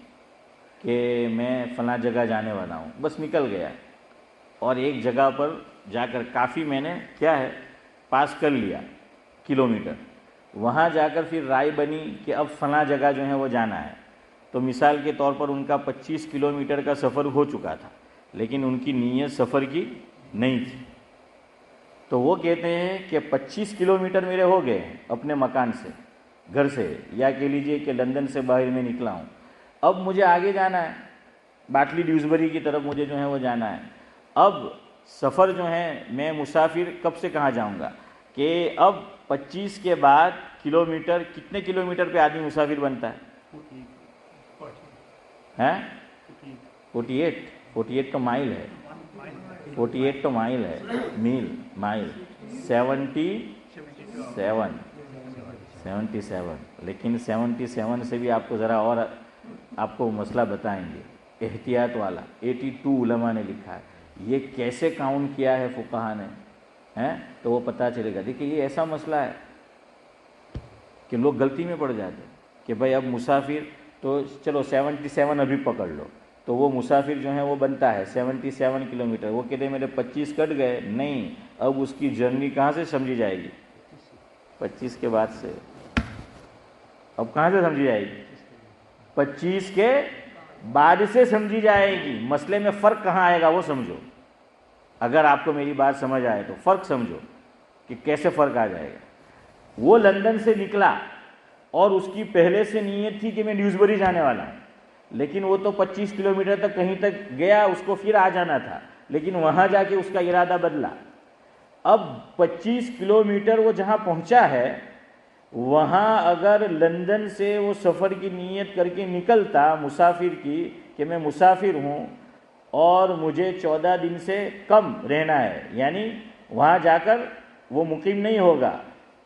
کہ میں فلاں جگہ جانے والا ہوں، بس نکل گیا، اور ایک جگہ پر جا کر کافی میں نے کیا ہے پاس کر لیا کلومیٹر، وہاں جا کر پھر رائے بنی کہ اب فلاں جگہ جو ہے وہ جانا ہے، تو مثال کے طور پر ان کا 25 کلومیٹر کا سفر ہو چکا تھا، لیکن ان کی نیت سفر کی نہیں تھی، تو وہ کہتے ہیں کہ 25 کلومیٹر میرے ہو گئے اپنے مکان سے، گھر سے، یا کہہ لیجئے کہ لندن سے باہر میں نکلا ہوں، اب مجھے آگے جانا ہے، باٹلی ڈیوزبری کی طرف مجھے جو ہے وہ جانا ہے۔ اب سفر جو ہے میں مسافر کب سے کہاں جاؤں گا کہ اب 25 کے بعد کلومیٹر، کتنے کلومیٹر پہ آدمی مسافر بنتا ہے؟ 48 تو مائل ہے، 48 تو مائل ہے، مائل 77، لیکن 77 سے بھی آپ کو ذرا اور آپ کو مسئلہ بتائیں گے، احتیاط والا 82 علماء نے لکھا ہے، یہ کیسے کاؤنٹ کیا ہے فقہا نے، تو وہ پتہ چلے گا۔ دیکھیں یہ ایسا مسئلہ ہے کہ لوگ غلطی میں پڑ جاتے ہیں کہ بھائی اب مسافر تو چلو 77 ابھی پکڑ لو، تو وہ مسافر جو ہے وہ بنتا ہے 77 کلومیٹر، وہ کہتے ہیں میرے 25 کٹ گئے، نہیں، اب اس کی جرنی کہاں سے سمجھی جائے گی؟ 25 کے بعد سے، اب کہاں سے سمجھی جائے گی؟ 25 کے بعد سے سمجھی جائے گی۔ مسئلے میں فرق کہاں آئے گا وہ سمجھو، اگر آپ کو میری بات سمجھ آئے تو فرق سمجھو کہ کیسے فرق آ جائے گا۔ وہ لندن سے نکلا اور اس کی پہلے سے نیت تھی کہ میں ڈیوزبری جانے والا ہوں، لیکن وہ تو 25 کلومیٹر تک کہیں تک گیا، اس کو پھر آ جانا تھا، لیکن وہاں جا کے اس کا ارادہ بدلا۔ اب 25 کلومیٹر وہ جہاں پہنچا ہے، وہاں اگر لندن سے وہ سفر کی نیت کر کے نکلتا مسافر کی کہ میں مسافر ہوں اور مجھے 14 دن سے کم رہنا ہے، یعنی وہاں جا کر وہ مقیم نہیں ہوگا،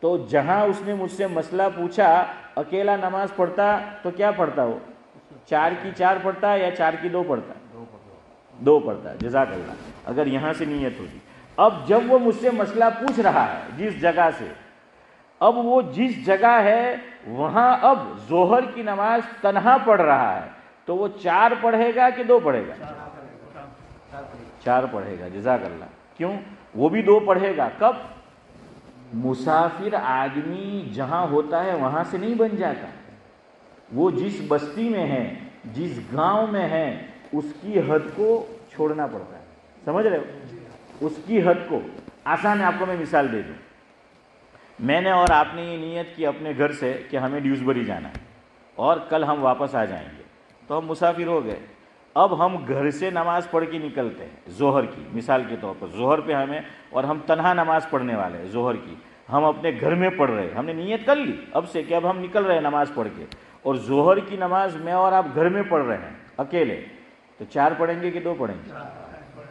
تو جہاں اس نے مجھ سے مسئلہ پوچھا اکیلا نماز پڑھتا تو کیا پڑھتا؟ وہ 4 کی 4 پڑھتا یا 4 کی 2 پڑھتا؟ 2 پڑھتا۔ جزاک اللہ، اگر یہاں سے نیت ہوتی۔ اب جب وہ مجھ سے مسئلہ پوچھ رہا ہے جس جگہ سے، اب وہ جس جگہ ہے وہاں اب ظہر کی نماز تنہا پڑھ رہا ہے، تو وہ 4 پڑھے گا کہ 2 پڑھے گا؟ 4 پڑھے گا۔ جزاک اللہ۔ کیوں؟ وہ بھی 2 پڑھے گا۔ کب؟ مسافر آدمی جہاں ہوتا ہے وہاں سے نہیں بن جاتا، وہ جس بستی میں ہے، جس گاؤں میں ہے، اس کی حد کو چھوڑنا پڑتا ہے۔ سمجھ رہے ہو؟ اس کی حد کو۔ آسان ہے، آپ کو میں مثال دے دوں۔ میں نے اور آپ نے یہ نیت کی اپنے گھر سے کہ ہمیں ڈیوزبری جانا ہے اور کل ہم واپس آ جائیں گے، تو ہم مسافر ہو گئے۔ اب ہم گھر سے نماز پڑھ کے نکلتے ہیں ظہر کی، مثال کے طور پر ظہر پہ ہمیں، اور ہم تنہا نماز پڑھنے والے ہیں ظہر کی، ہم اپنے گھر میں پڑھ رہے ہیں، ہم نے نیت کر لی اب سے کہ اب ہم نکل رہے ہیں نماز پڑھ کے، اور ظہر کی نماز میں اور آپ گھر میں پڑھ رہے ہیں اکیلے، تو 4 پڑھیں گے کہ 2 پڑھیں گے؟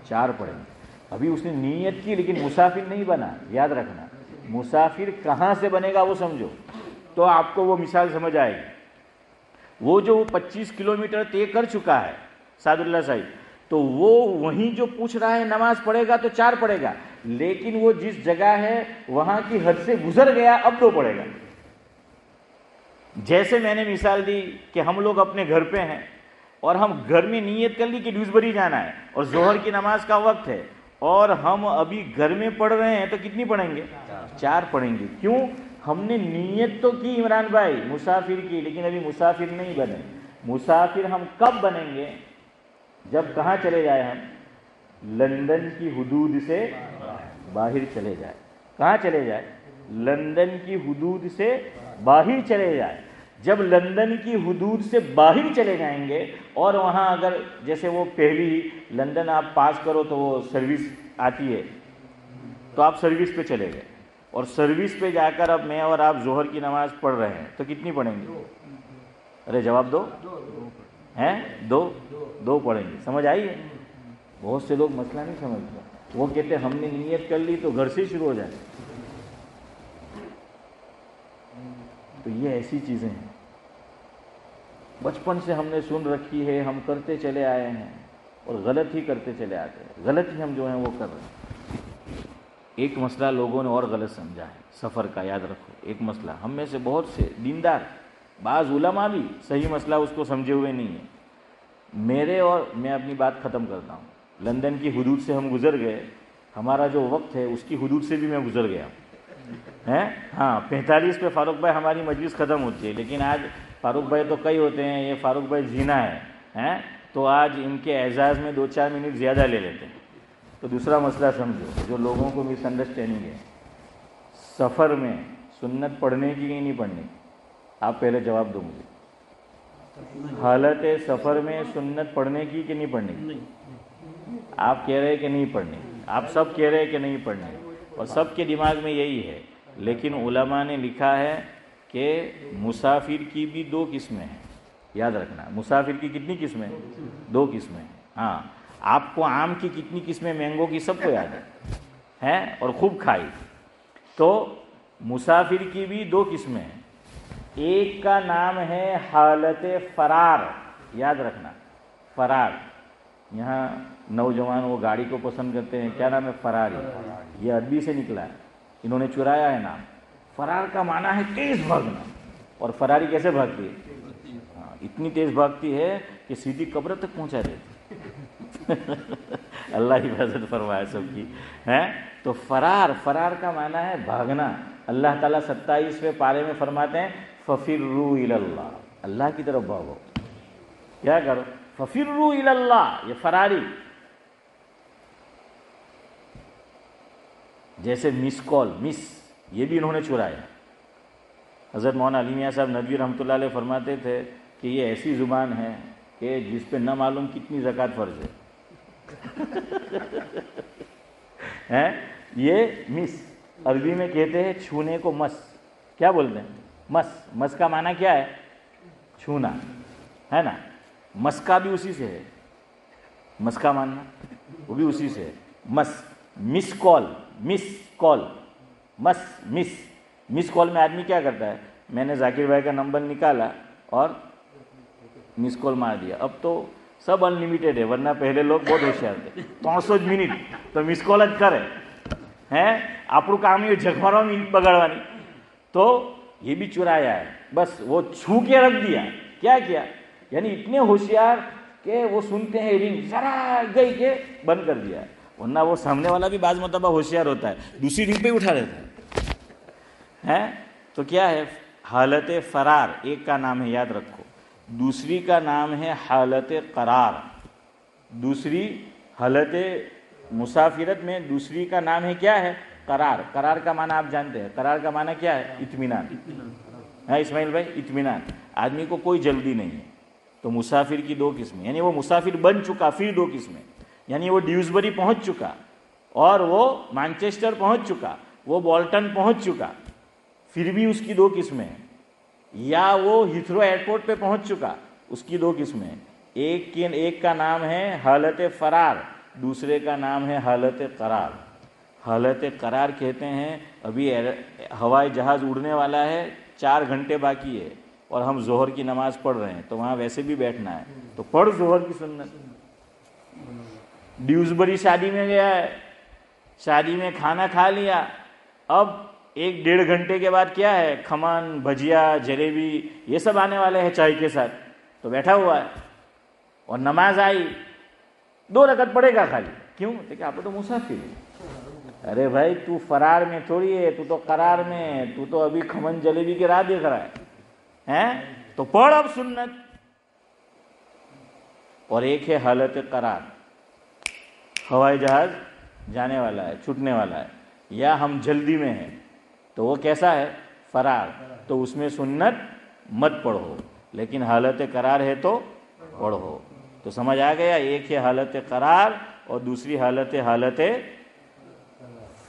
4 پڑھیں گے۔ ابھی اس نے نیت کی لیکن مسافر نہیں بنا، یاد رکھنا، مسافر کہاں سے بنے گا وہ سمجھو، تو آپ کو وہ مثال سمجھ آئے گی۔ وہ جو 25 کلومیٹر طے کر چکا ہے سعد اللہ صاحب، تو وہ وہیں جو پوچھ رہا ہے نماز پڑھے گا تو 4 پڑھے گا، لیکن وہ جس جگہ ہے وہاں کی حد سے گزر گیا، اب 2 پڑھے گا۔ جیسے میں نے مثال دی کہ ہم لوگ اپنے گھر پہ ہیں اور ہم گھر میں نیت کر لی کہ ڈیوزبری جانا ہے اور ظہر کی نماز کا وقت ہے، اور ہم ابھی گھر میں پڑھ رہے ہیں، تو کتنی پڑھیں گے؟ 4 پڑھیں گے۔ کیوں؟ ہم نے نیت تو کی عمران بھائی مسافر کی، لیکن ابھی مسافر نہیں بنے۔ مسافر ہم کب بنیں گے؟ جب کہاں چلے جائے؟ ہم لندن کی حدود سے باہر چلے جائے۔ کہاں چلے جائے؟ لندن کی حدود سے باہر چلے جائے۔ جب لندن کی حدود سے باہر چلے جائیں گے، اور وہاں اگر جیسے وہ پہلی ہی لندن آپ پاس کرو تو وہ سروس آتی ہے، تو آپ سروس پہ چلے گئے، اور سروس پہ جا کر اب میں اور آپ ظہر کی نماز پڑھ رہے ہیں، تو کتنی پڑھیں گے؟ ارے جواب دو، ہیں؟ 2 پڑھیں گے۔ سمجھ آئی ہے؟ بہت سے لوگ مسئلہ نہیں سمجھتے، وہ کہتے ہیں ہم نے نیت کر لی تو گھر سے شروع ہو جائے۔ تو یہ ایسی چیزیں ہیں بچپن سے ہم نے سن رکھی ہے، ہم کرتے چلے آئے ہیں اور غلط ہی کرتے چلے آتے ہیں، غلط ہی ہم جو ہیں وہ کر رہے ہیں۔ ایک مسئلہ لوگوں نے اور غلط سمجھا ہے سفر کا، یاد رکھو، ایک مسئلہ ہم میں سے بہت سے دیندار، بعض علماء بھی صحیح مسئلہ اس کو سمجھے ہوئے نہیں ہیں۔ میرے اور میں اپنی بات ختم کرتا ہوں، لندن کی حدود سے ہم گزر گئے، ہمارا جو وقت ہے اس کی حدود سے بھی میں گزر گیا ہیں۔ ہاں 45 پہ فاروق بھائی ہماری مجلس ختم ہوتی ہے، لیکن آج فاروق بھائی تو کئی ہوتے ہیں، یہ فاروق بھائی جینا ہے، تو آج ان کے اعزاز میں 2-4 منٹ زیادہ لے لیتے ہیں۔ تو دوسرا مسئلہ سمجھو جو لوگوں کو مس انڈرسٹینڈنگ ہے. سفر میں سنت پڑھنے کی کہ نہیں پڑھنے کی؟ آپ پہلے جواب دو مجھے. حالت سفر میں سنت پڑھنے کی کہ نہیں پڑھنے کی؟ آپ کہہ رہے کہ نہیں پڑھنے، آپ سب کہہ رہے کہ نہیں پڑھنے، اور سب کے دماغ میں یہی ہے. لیکن علماء نے لکھا ہے کہ مسافر کی بھی 2 قسمیں ہیں. یاد رکھنا، مسافر کی کتنی قسمیں؟ 2 قسمیں. ہاں، آپ کو آم کی کتنی قسمیں مینگو کی سب کو یاد ہے اور خوب کھائی. تو مسافر کی بھی 2 قسمیں ہیں. ایک کا نام ہے حالت فرار. یاد رکھنا، فرار. یہاں نوجوان وہ گاڑی کو پسند کرتے ہیں، کیا نام ہے؟ فراری. یہ عربی سے نکلا ہے، انہوں نے چرایا ہے نام. فرار کا معنی ہے تیز بھاگنا. اور فراری کیسے بھاگتی ہے؟ اتنی تیز بھاگتی ہے کہ سیدھی قبر تک پہنچا دیتی. اللہ حفاظت فرمائے سب کی. تو فرار کا معنی ہے بھاگنا. اللہ تعالیٰ 27ویں پارے میں فرماتے ہیں فَفِرُّوا إِلَى اللَّهِ، اللہ کی طرف بھاگو. کیا کرو؟ فَفِرُّوا إِلَى اللَّهِ. یہ فراری. جیسے مس کال، مس، یہ بھی انہوں نے چرایا. حضرت مولانا علی میاں صاحب ندوی رحمۃ اللہ علیہ فرماتے تھے کہ یہ ایسی زبان ہے کہ جس پہ نہ معلوم کتنی زکوٰۃ فرض ہے. یہ مس عربی میں کہتے ہیں چھونے کو مس. کیا بولتے ہیں؟ مس. مس کا معنی کیا ہے؟ چھونا ہے نا. مس کا بھی اسی سے ہے، مس کا ماننا وہ بھی اسی سے ہے. مس، مس کال، مس کال، مس، مس کال میں آدمی کیا کرتا ہے؟ میں نے ذاکر بھائی کا نمبر نکالا اور مس کال مار دیا. اب تو سب انلمیٹیڈ ہے، ورنہ پہلے لوگ بہت ہوشیار تھے. 63 મિનિટ તો મિસ કોલ જ કરે ہیں. આપણું કામ એ ઝગમારવા મિનિટ બગાડવાની. تو یہ بھی چرایا ہے. بس وہ چھو کے رکھ دیا. کیا کیا؟ یعنی اتنے ہوشیار کہ وہ سنتے ہیں رنگ، ذرا گئی کہ بند کر دیا. ورنہ وہ سامنے والا بھی بعض مرتبہ ہوشیار ہوتا ہے، دوسری رنگ پہ اٹھا دیتا ہے. تو کیا ہے؟ حالت فرار ایک کا نام ہے، یاد رکھو. دوسری کا نام ہے حالت قرار. دوسری حالت مسافرت میں دوسری کا نام ہے کیا ہے؟ قرار. قرار کا معنی آپ جانتے ہیں. قرار کا معنی کیا ہے؟ اطمینان. ہے اسماعیل بھائی؟ اطمینان. آدمی کو کوئی جلدی نہیں ہے. تو مسافر کی 2 قسمیں، یعنی وہ مسافر بن چکا، پھر 2 قسمیں. یعنی وہ ڈیوزبری پہنچ چکا، اور وہ مانچسٹر پہنچ چکا، وہ بالٹن پہنچ چکا، پھر بھی اس کی 2 قسمیں. یا وہ ہیتھرو ایئرپورٹ پہ پہنچ چکا، اس کی 2 قسمیں. ایک کا نام ہے حالت فرار، دوسرے کا نام ہے حالت قرار. حالت قرار کہتے ہیں ابھی ہوائی جہاز اڑنے والا ہے، 4 گھنٹے باقی ہے، اور ہم ظہر کی نماز پڑھ رہے ہیں، تو وہاں ویسے بھی بیٹھنا ہے تو پڑھ ظہر کی سنت. ڈیوزبری شادی میں گیا ہے، شادی میں کھانا کھا لیا، اب 1-1.5 گھنٹے کے بعد کیا ہے؟ کھمن، بھجیا، جلیبی یہ سب آنے والے ہیں چائے کے ساتھ، تو بیٹھا ہوا ہے. اور نماز آئی، 2 رکعت پڑھے گا خالی. کیوں؟ کہ آپ تو مسافر ہے. ارے بھائی تو فرار میں تھوڑی ہے، تو تو قرار میں ہے. تو ابھی کھمن جلیبی کی راہ دیکھ رہا ہے. تو پڑھ اب سنت. اور ایک ہے حالت قرار، ہوائی جہاز جانے والا ہے، چھوٹنے والا ہے، یا ہم جلدی میں ہیں، تو وہ کیسا ہے؟ فرار. تو اس میں سنت مت پڑھو، لیکن حالت قرار ہے تو پڑھو. تو سمجھ آ گیا؟ ایک ہے حالت قرار اور دوسری حالت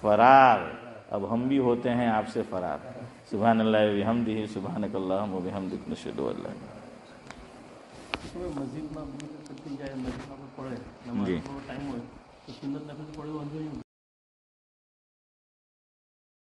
فرار. اب ہم بھی ہوتے ہیں آپ سے فرار. سبحان اللہ و بحمدہ، سبحانک اللہم و بحمدک، نشہد ان لا الہ مسجد میں پڑھے نماز ٹائم ہوئے تو سنت نفل پڑھے